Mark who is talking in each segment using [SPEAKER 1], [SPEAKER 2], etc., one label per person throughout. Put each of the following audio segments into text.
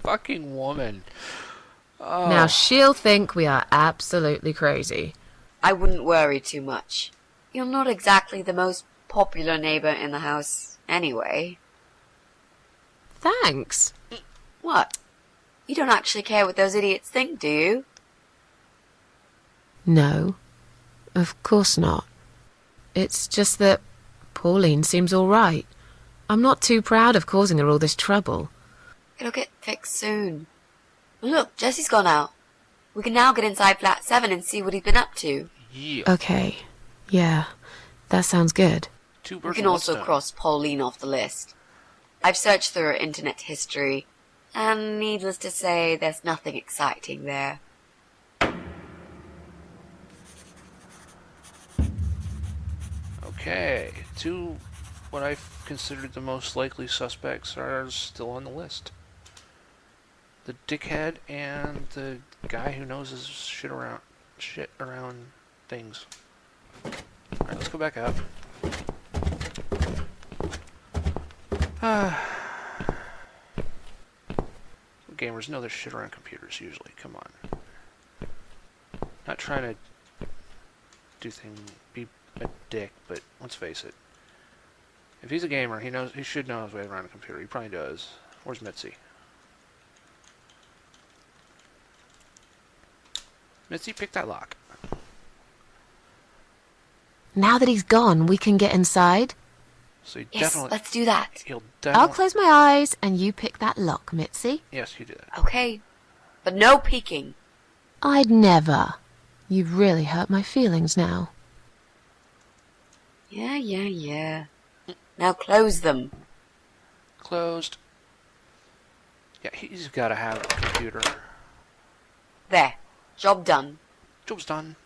[SPEAKER 1] Fucking woman.
[SPEAKER 2] Now
[SPEAKER 1] Oh.
[SPEAKER 2] she'll think we are absolutely crazy.
[SPEAKER 3] I wouldn't worry too much. You're not exactly the most popular neighbor in the house anyway.
[SPEAKER 2] Thanks.
[SPEAKER 3] What? You don't actually care what those idiots think, do you?
[SPEAKER 2] No, of course not. It's just that Pauline seems all right. I'm not too proud of causing her all this trouble.
[SPEAKER 3] It'll get fixed soon. Look, Jesse's gone out. We can now get inside flat 7 and see what he's been up to.
[SPEAKER 1] Yeah.
[SPEAKER 2] Okay, yeah, that sounds good.
[SPEAKER 1] Two
[SPEAKER 3] We
[SPEAKER 1] birds
[SPEAKER 3] can
[SPEAKER 1] with one
[SPEAKER 3] also
[SPEAKER 1] stone.
[SPEAKER 3] cross Pauline off the list. I've searched through her internet history, and needless to say, there's nothing exciting there.
[SPEAKER 1] Okay. Two, what I've considered the most likely suspects are still on the list. The dickhead and the guy who knows his shit around things. Alright, let's go back up. Gamers know their shit around computers usually. Come on. Not trying to be a dick, but let's face it. If he's a gamer, he should know his way around a computer. He probably does. Where's Mitzi? Mitzi, pick that lock.
[SPEAKER 2] Now that he's gone, we can get inside.
[SPEAKER 1] So he
[SPEAKER 3] Yes,
[SPEAKER 1] definitely.
[SPEAKER 3] let's do that.
[SPEAKER 1] He'll
[SPEAKER 2] I'll
[SPEAKER 1] definitely.
[SPEAKER 2] close my eyes and you pick that lock, Mitzi.
[SPEAKER 1] Yes, you do that.
[SPEAKER 3] Okay, but no peeking.
[SPEAKER 2] I'd never. You've really hurt my feelings now.
[SPEAKER 3] Yeah. Now close them.
[SPEAKER 1] Closed. Yeah, he's got to have a computer.
[SPEAKER 3] There. Job done.
[SPEAKER 1] Job's done.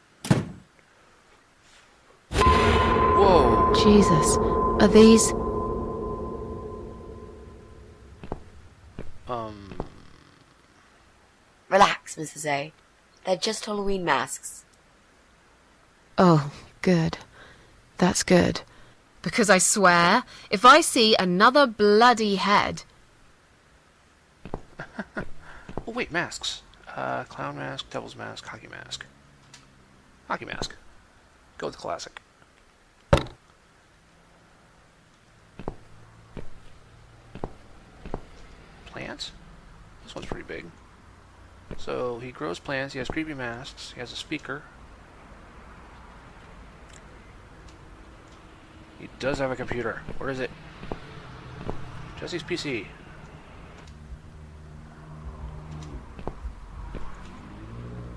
[SPEAKER 1] Whoa.
[SPEAKER 2] Jesus, are these...
[SPEAKER 3] Relax, Mrs. A. They're just Halloween masks.
[SPEAKER 2] Oh, good. That's good. Because I swear, if I see another bloody head...
[SPEAKER 1] Oh, wait, masks. Clown mask, devil's mask, hockey mask. Hockey mask. Go with the classic. Plants? This one's pretty big. So, he grows plants, he has creepy masks, he has a speaker. He does have a computer. Where is it? Jesse's PC.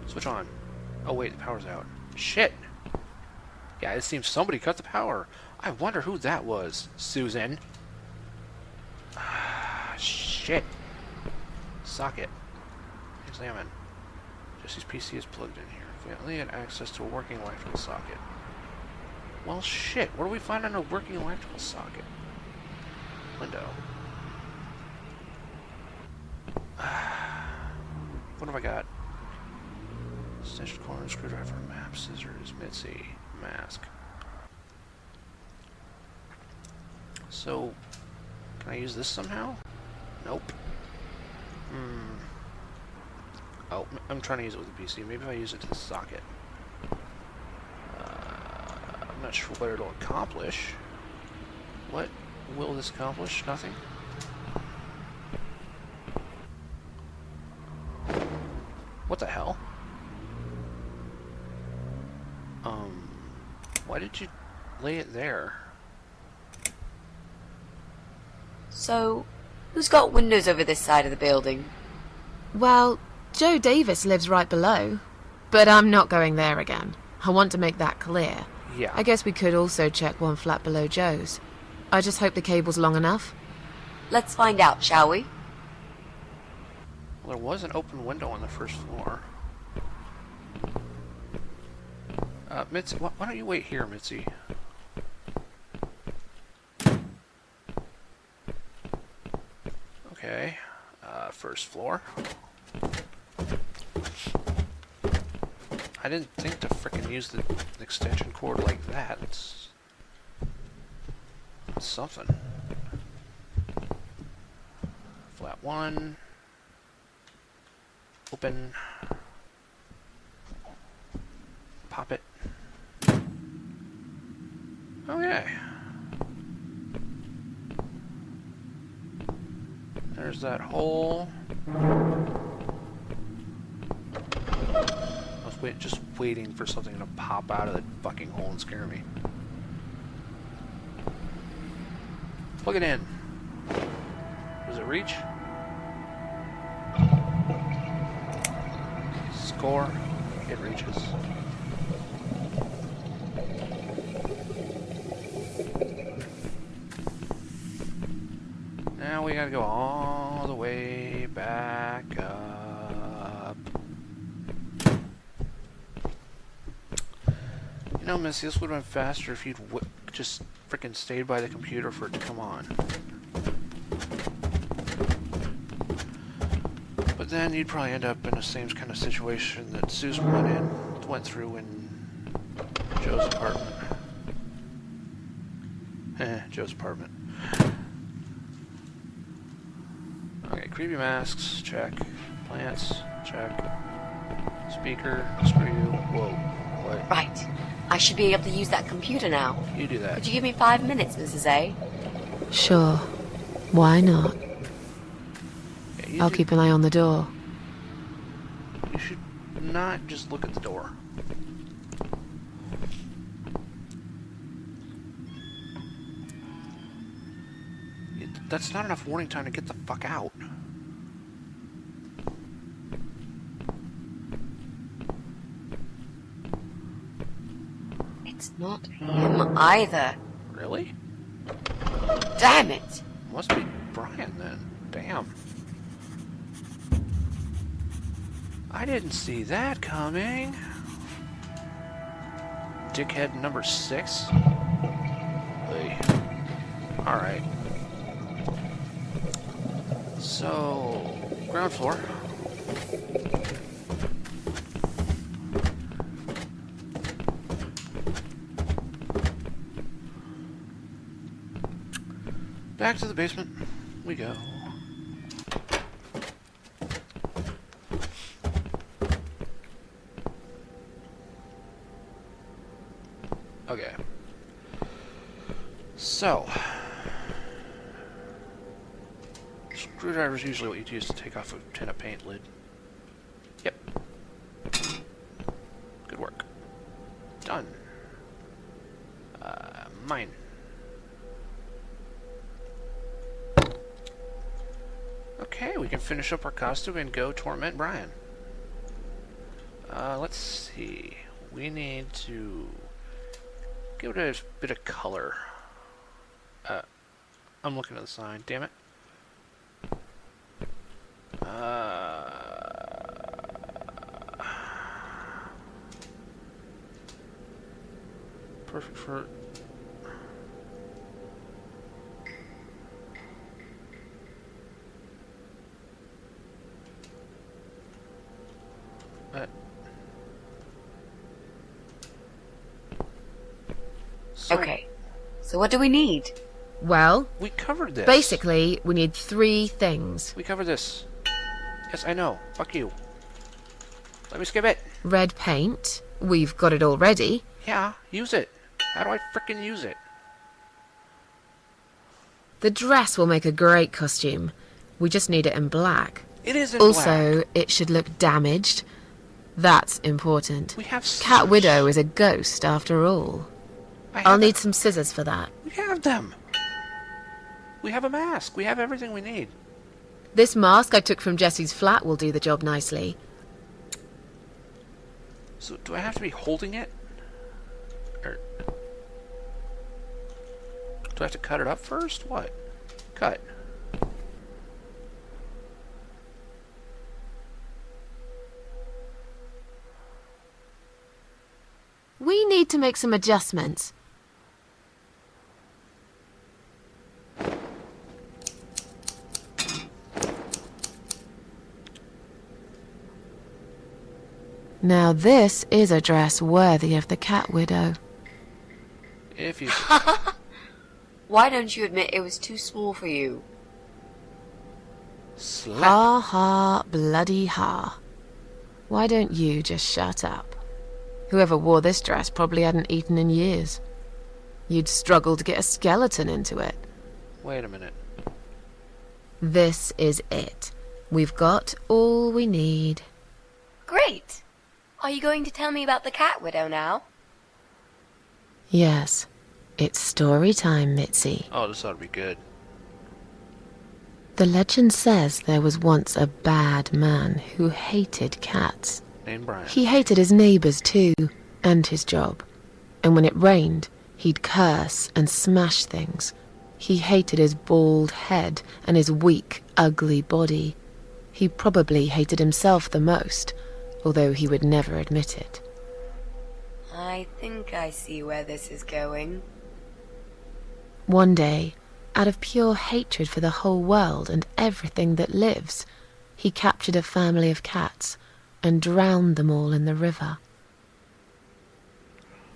[SPEAKER 1] Switch on. Oh wait, the power's out. Shit! Yeah, it seems somebody cut the power. I wonder who that was. Susan. Shit. Socket. Examine. Jesse's PC is plugged in here. If we only had access to a working electrical socket. Well, shit. Where do we find a working electrical socket? Window. What have I got? Extension cord, screwdriver, map, scissors, Mitzi, mask. So, can I use this somehow? Nope. Oh, I'm trying to use it with the PC. Maybe if I use it to the socket. I'm not sure what it'll accomplish. What will this accomplish? Nothing? What the hell? Why did you lay it there?
[SPEAKER 3] So, who's got windows over this side of the building?
[SPEAKER 2] Well, Joe Davis lives right below. But I'm not going there again. I want to make that clear.
[SPEAKER 1] Yeah.
[SPEAKER 2] I guess we could also check one flat below Joe's. I just hope the cable's long enough.
[SPEAKER 3] Let's find out, shall we?
[SPEAKER 1] Well, there was an open window on the first floor. Mitzi, why don't you wait here, Mitzi? Okay. First floor. I didn't think to frickin' use the extension cord like that. It's something. 1. Open. Pop it. Okay. There's that hole. I was just waiting for something to pop out of the fucking hole and scare me. Plug it in. Does it reach? Score. It reaches. Now we gotta go all the way back up. You know, Missy, this would have been faster if you'd just frickin' stayed by the computer for it to come on. But then you'd probably end up in the same kind of situation that Susan went through in Joe's apartment. Joe's apartment. Okay, creepy masks, check. Plants, check. Speaker, screw you. Whoa, what?
[SPEAKER 3] Right. I should be able to use that computer now.
[SPEAKER 1] You do that.
[SPEAKER 3] Could you give me 5 minutes, Mrs. A?
[SPEAKER 2] Sure. Why not?
[SPEAKER 1] Yeah,
[SPEAKER 2] I'll keep an eye on the door.
[SPEAKER 1] You should not just look at the door. That's not enough warning time to get the fuck out.
[SPEAKER 3] It's not him either.
[SPEAKER 1] Really?
[SPEAKER 3] Damn it!
[SPEAKER 1] Must be Brian then. Damn. I didn't see that coming. Dickhead number 6? Hey. Alright. So, ground floor. Back to the basement we go. Okay. So, screwdriver is usually what you'd use to take off a tin of paint lid. Yep. Good work. Done. Mine. Okay, we can finish up our costume and go torment Brian. Let's see. We need to give it a bit of color. I'm looking at the sign, damn it. Perfect for... So,
[SPEAKER 3] Okay. So what do we need?
[SPEAKER 2] Well,
[SPEAKER 1] we covered this.
[SPEAKER 2] basically, we need 3 things.
[SPEAKER 1] We covered this. Yes, I know. Fuck you. Let me skip it.
[SPEAKER 2] Red paint. We've got it already.
[SPEAKER 1] Yeah, use it. How do I frickin' use it?
[SPEAKER 2] The dress will make a great costume. We just need it in black.
[SPEAKER 1] It is in
[SPEAKER 2] Also,
[SPEAKER 1] black.
[SPEAKER 2] it should look damaged. That's important.
[SPEAKER 1] We have
[SPEAKER 2] Cat
[SPEAKER 1] scissors.
[SPEAKER 2] Widow is a ghost, after all. I'll need some scissors for that.
[SPEAKER 1] We have them. We have a mask. We have everything we need.
[SPEAKER 2] This mask I took from Jesse's flat will do the job nicely.
[SPEAKER 1] So, do I have to be holding it? Or... do I have to cut it up first? What? Cut.
[SPEAKER 2] We need to make some adjustments. Now this is a dress worthy of the Cat Widow.
[SPEAKER 1] If you...
[SPEAKER 3] Why don't you admit it was too small for you?
[SPEAKER 1] Slap.
[SPEAKER 2] Ha ha, bloody ha. Why don't you just shut up? Whoever wore this dress probably hadn't eaten in years. You'd struggle to get a skeleton into it.
[SPEAKER 1] Wait a minute.
[SPEAKER 2] This is it. We've got all we need.
[SPEAKER 4] Great! Are you going to tell me about the Cat Widow now?
[SPEAKER 2] Yes, it's story time, Mitzi.
[SPEAKER 1] Oh, this ought to be good.
[SPEAKER 2] The legend says there was once a bad man who hated cats.
[SPEAKER 1] Named Brian.
[SPEAKER 2] He hated his neighbours too, and his job. And when it rained, he'd curse and smash things. He hated his bald head and his weak, ugly body. He probably hated himself the most, although he would never admit it.
[SPEAKER 4] I think I see where this is going.
[SPEAKER 2] One day, out of pure hatred for the whole world and everything that lives, he captured a family of cats and drowned them all in the river.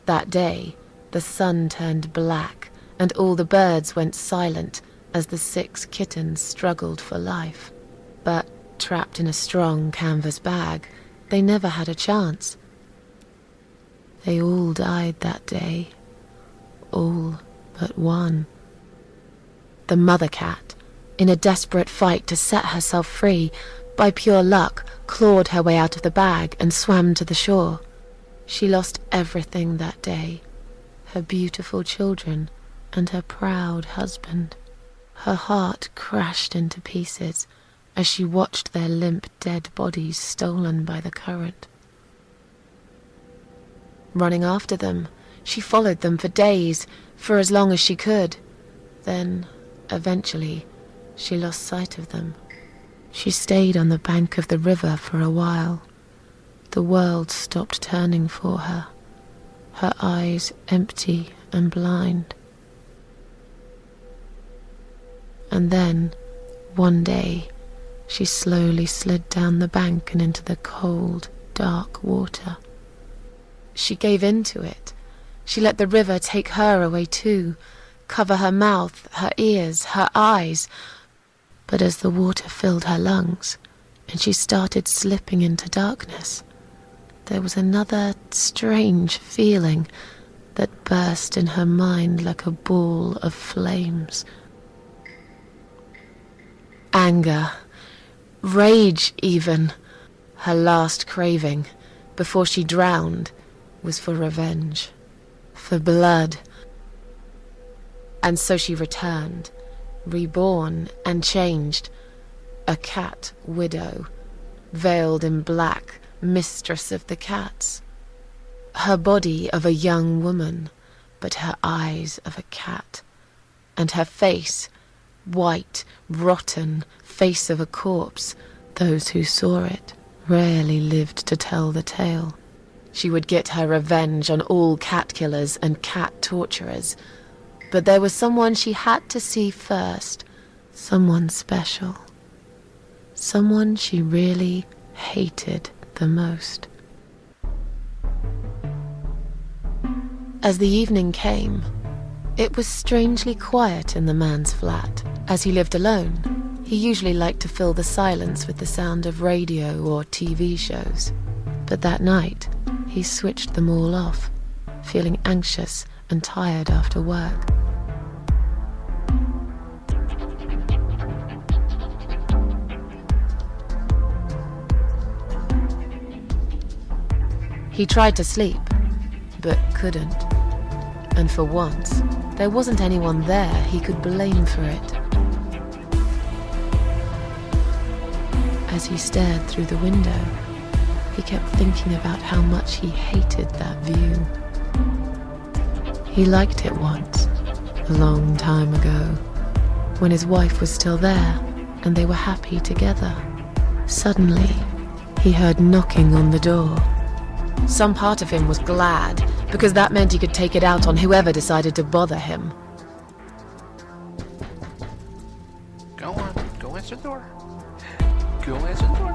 [SPEAKER 2] That day, the sun turned black and all the birds went silent as the 6 kittens struggled for life. But, trapped in a strong canvas bag, they never had a chance. They all died that day. All but one. The mother cat, in a desperate fight to set herself free, by pure luck, clawed her way out of the bag and swam to the shore. She lost everything that day, her beautiful children and her proud husband. Her heart crashed into pieces as she watched their limp dead bodies stolen by the current. Running after them, she followed them for days, for as long as she could. Then, eventually, she lost sight of them. She stayed on the bank of the river for a while. The world stopped turning for her, her eyes empty and blind. And then, one day, she slowly slid down the bank and into the cold, dark water. She gave in to it. She let the river take her away too, cover her mouth, her ears, her eyes. But as the water filled her lungs, and she started slipping into darkness, there was another strange feeling that burst in her mind like a ball of flames. Anger, rage even. Her last craving, before she drowned, was for revenge, for blood. And so she returned, reborn and changed, a cat widow, veiled in black, mistress of the cats. Her body of a young woman, but her eyes of a cat, and her face, white, rotten, face of a corpse. Those who saw it rarely lived to tell the tale. She would get her revenge on all cat killers and cat torturers. But there was someone she had to see first, someone special, someone she really hated the most. As the evening came, it was strangely quiet in the man's flat. As he lived alone, he usually liked to fill the silence with the sound of radio or TV shows. But that night, he switched them all off, feeling anxious and tired after work. He tried to sleep, but couldn't. And for once, there wasn't anyone there he could blame for it. As he stared through the window, he kept thinking about how much he hated that view. He liked it once, a long time ago, when his wife was still there and they were happy together. Suddenly, he heard knocking on the door. Some part of him was glad, because that meant he could take it out on whoever decided to bother him.
[SPEAKER 1] Go on, go answer the door. Go answer the door.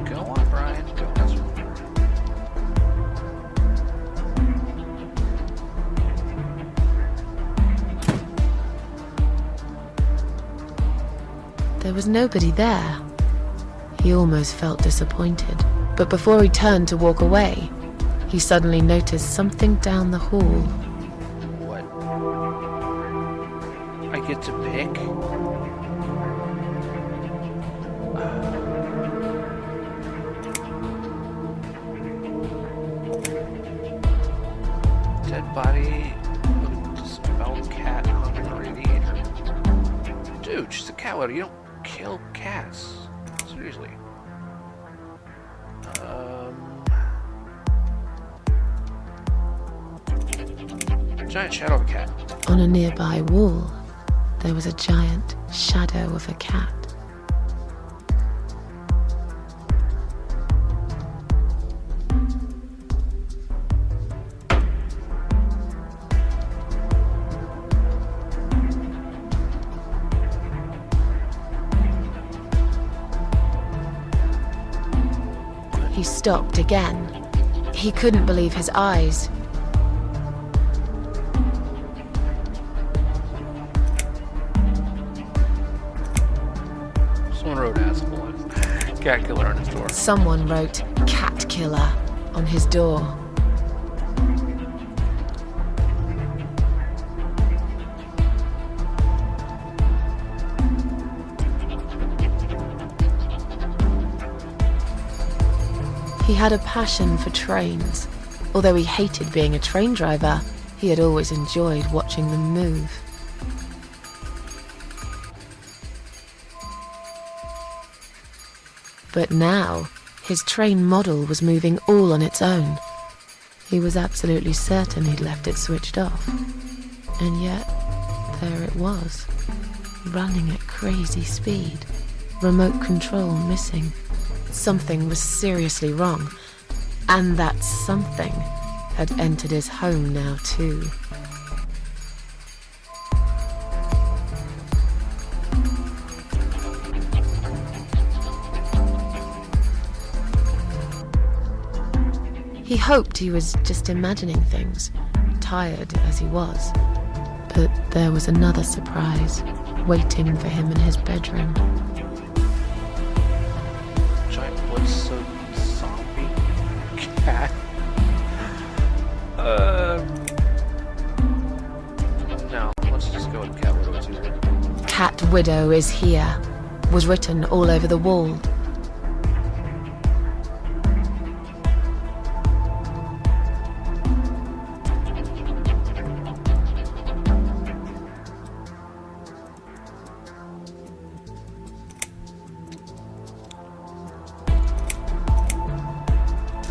[SPEAKER 1] Go on, Brian, go answer the door.
[SPEAKER 2] there was nobody there. He almost felt disappointed, but before he turned to walk away, he suddenly noticed something down the hall.
[SPEAKER 1] What? I get to pick? Dead body of a dispelled cat hung in the radiator. Dude, she's a cat litter. You don't kill cats. Seriously. Giant shadow of a cat.
[SPEAKER 2] On a nearby wall, there was a giant shadow of a cat. He stopped again. He couldn't believe his eyes.
[SPEAKER 1] Someone wrote asshole and cat killer on his door.
[SPEAKER 2] Someone wrote "cat killer" on his door. He had a passion for trains. Although he hated being a train driver, he had always enjoyed watching them move. But now, his train model was moving all on its own. He was absolutely certain he'd left it switched off. And yet, there it was, running at crazy speed. Remote control missing. Something was seriously wrong. And that something had entered his home now too. He hoped he was just imagining things, tired as he was. But there was another surprise waiting for him in his bedroom.
[SPEAKER 1] Giant blood-soaked zombie cat. No, let's just go with Cat Widow 2.
[SPEAKER 2] "Cat Widow is here," was written all over the wall.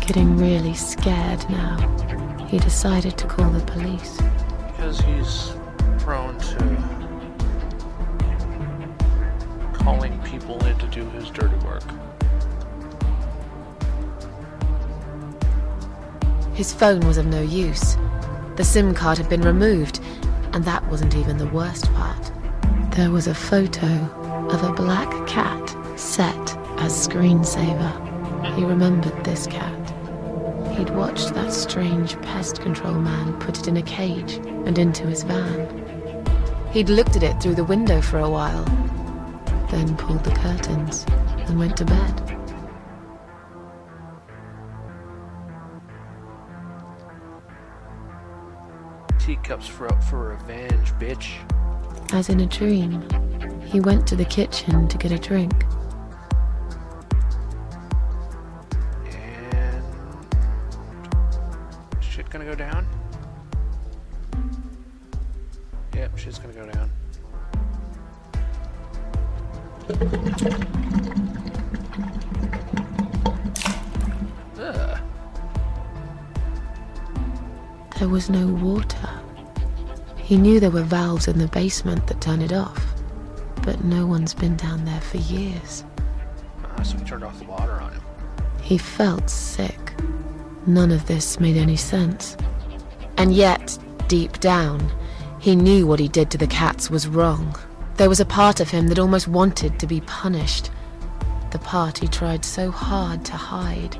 [SPEAKER 2] Getting really scared now, he decided to call the police.
[SPEAKER 1] Because he's prone to calling people in to do his dirty work.
[SPEAKER 2] His phone was of no use. The SIM card had been removed, and that wasn't even the worst part. There was a photo of a black cat set as screensaver. He remembered this cat. He'd watched that strange pest control man put it in a cage and into his van. He'd looked at it through the window for a while, then pulled the curtains and went to bed.
[SPEAKER 1] Teacups for revenge, bitch.
[SPEAKER 2] As in a dream, he went to the kitchen to get a drink.
[SPEAKER 1] And shit gonna go down? Yep, shit's gonna go down. Ugh.
[SPEAKER 2] There was no water. He knew there were valves in the basement that turned it off, but no one's been down there for years.
[SPEAKER 1] So we turned off the water on him.
[SPEAKER 2] He felt sick. None of this made any sense. And yet, deep down, he knew what he did to the cats was wrong. There was a part of him that almost wanted to be punished. The part he tried so hard to hide.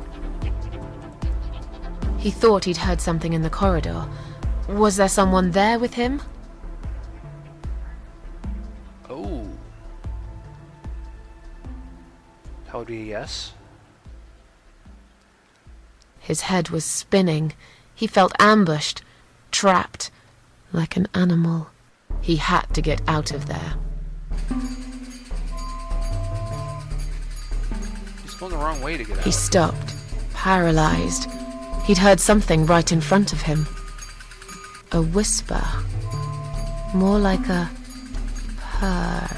[SPEAKER 2] He thought he'd heard something in the corridor. Was there someone there with him?
[SPEAKER 1] Oh. That would be a yes.
[SPEAKER 2] His head was spinning. He felt ambushed, trapped, like an animal. He had to get out of there.
[SPEAKER 1] He's going the wrong way to get out.
[SPEAKER 2] He stopped, paralyzed. He'd heard something right in front of him. A whisper. More like a purr.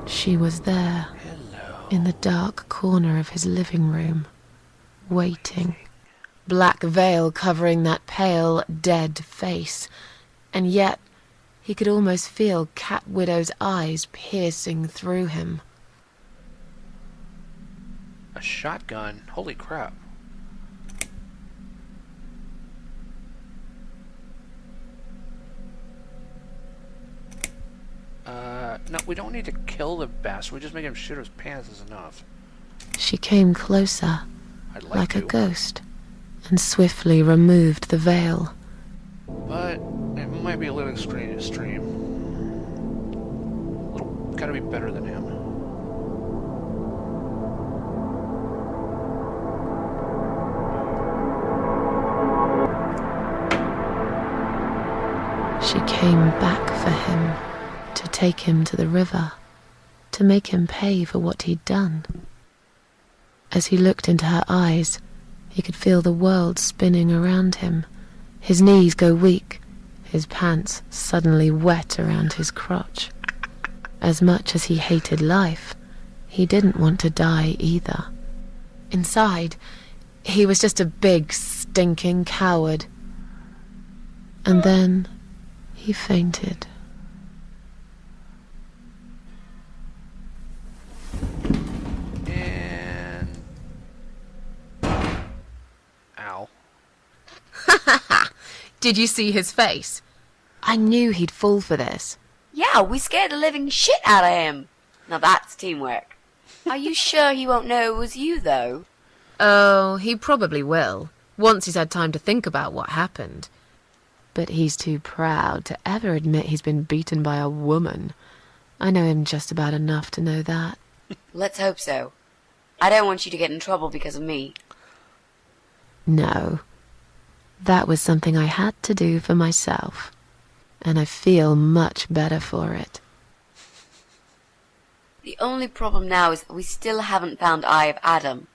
[SPEAKER 2] She was there,
[SPEAKER 1] Hello.
[SPEAKER 2] in the dark corner of his living room, waiting. Black veil covering that pale, dead face. And yet, he could almost feel Cat Widow's eyes piercing through him.
[SPEAKER 1] A shotgun? Holy crap. No, we don't need to kill the bastard. We just make him shit his pants is enough.
[SPEAKER 2] She came closer,
[SPEAKER 1] I'd
[SPEAKER 2] like
[SPEAKER 1] to.
[SPEAKER 2] a ghost, and swiftly removed the veil.
[SPEAKER 1] But it might be a little extreme. Gotta be better than him.
[SPEAKER 2] She came back for him, to take him to the river, to make him pay for what he'd done. As he looked into her eyes, he could feel the world spinning around him, his knees go weak, his pants suddenly wet around his crotch. As much as he hated life, he didn't want to die either. Inside, he was just a big, stinking coward. And then he fainted.
[SPEAKER 1] And... Ow.
[SPEAKER 2] Did you see his face? I knew he'd fall for this.
[SPEAKER 3] Yeah, we scared the living shit out of him. Now that's teamwork.
[SPEAKER 4] Are you sure he won't know it was you, though?
[SPEAKER 2] Oh, he probably will, once he's had time to think about what happened. But he's too proud to ever admit he's been beaten by a woman. I know him just about enough to know that.
[SPEAKER 3] Let's hope so. I don't want you to get in trouble because of me.
[SPEAKER 2] No. That was something I had to do for myself. And I feel much better for it.
[SPEAKER 3] The only problem now is that we still haven't found Eye of Adam.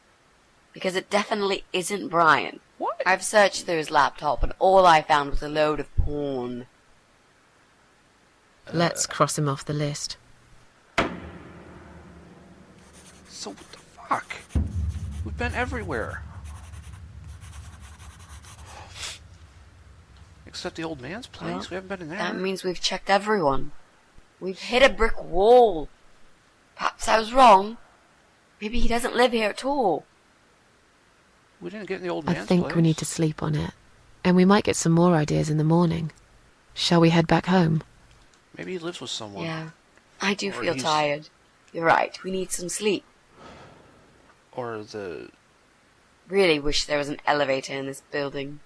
[SPEAKER 3] Because it definitely isn't Brian.
[SPEAKER 1] What?
[SPEAKER 3] I've searched through his laptop and all I found was a load of porn.
[SPEAKER 2] Let's cross him off the list.
[SPEAKER 1] So what the fuck? We've been everywhere. Except the old man's place.
[SPEAKER 3] Well,
[SPEAKER 1] We haven't been in there.
[SPEAKER 3] That means we've checked everyone. We've hit a brick wall. Perhaps I was wrong. Maybe he doesn't live here at all.
[SPEAKER 1] We didn't get in the old
[SPEAKER 2] I
[SPEAKER 1] man's
[SPEAKER 2] think
[SPEAKER 1] place.
[SPEAKER 2] we need to sleep on it. And we might get some more ideas in the morning. Shall we head back home?
[SPEAKER 1] Maybe he lives with someone.
[SPEAKER 3] Yeah, I do
[SPEAKER 1] Or
[SPEAKER 3] feel
[SPEAKER 1] he's-
[SPEAKER 3] tired. You're right, we need some sleep.
[SPEAKER 1] Or the...
[SPEAKER 3] Really wish there was an elevator in this building.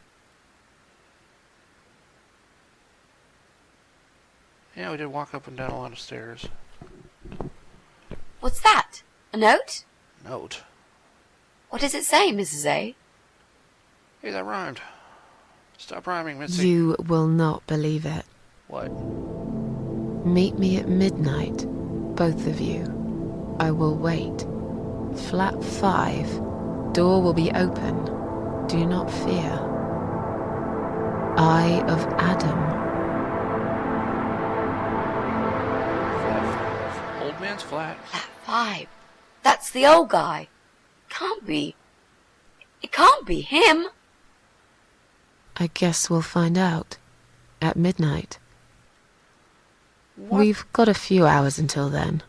[SPEAKER 1] Yeah, we did walk up and down a lot of stairs.
[SPEAKER 3] What's that? A note?
[SPEAKER 1] Note.
[SPEAKER 3] What does it say, Mrs. A?
[SPEAKER 1] Hey, that rhymed. Stop rhyming, Mitzi.
[SPEAKER 2] You will not believe it.
[SPEAKER 1] What?
[SPEAKER 2] Meet me at midnight, both of you. I will wait. Flat 5. Door will be open. Do not fear. Eye of Adam.
[SPEAKER 1] Flat 5. Old man's flat.
[SPEAKER 3] Flat 5. That's the old guy. Can't be. It can't be him.
[SPEAKER 2] I guess we'll find out. At midnight.
[SPEAKER 1] What?
[SPEAKER 2] We've got a few hours until then.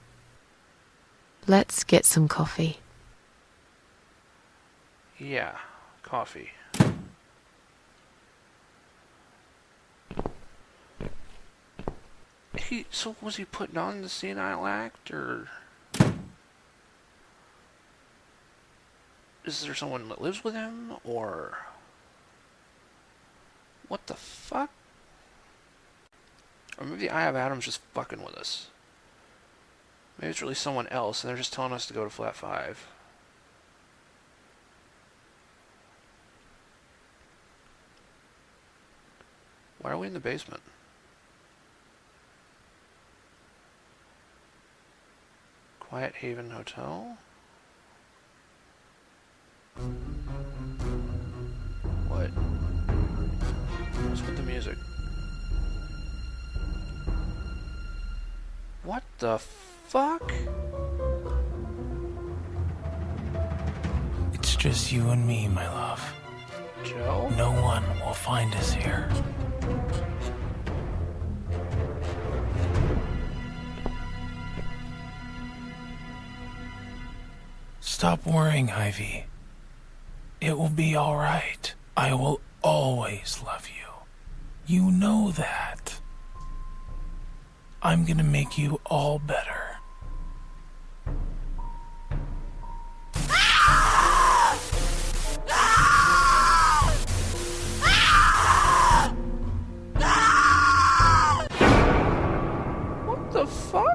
[SPEAKER 2] Let's get some coffee.
[SPEAKER 1] Yeah, coffee. So was he putting on the senile act, or... Is there someone that lives with him, or... What the fuck? Or maybe the Eye of Adam's just fucking with us. Maybe it's really someone else, and they're just telling us to go to flat 5. Why are we in the basement? Quiet Haven Hotel? What? What's with the music? What the fuck?
[SPEAKER 5] It's just you and me, my love.
[SPEAKER 1] Joe?
[SPEAKER 5] No one will find us here. Stop worrying, Ivy. It will be all right. I will always love you. You know that. I'm gonna make you all better.
[SPEAKER 1] What the fuck?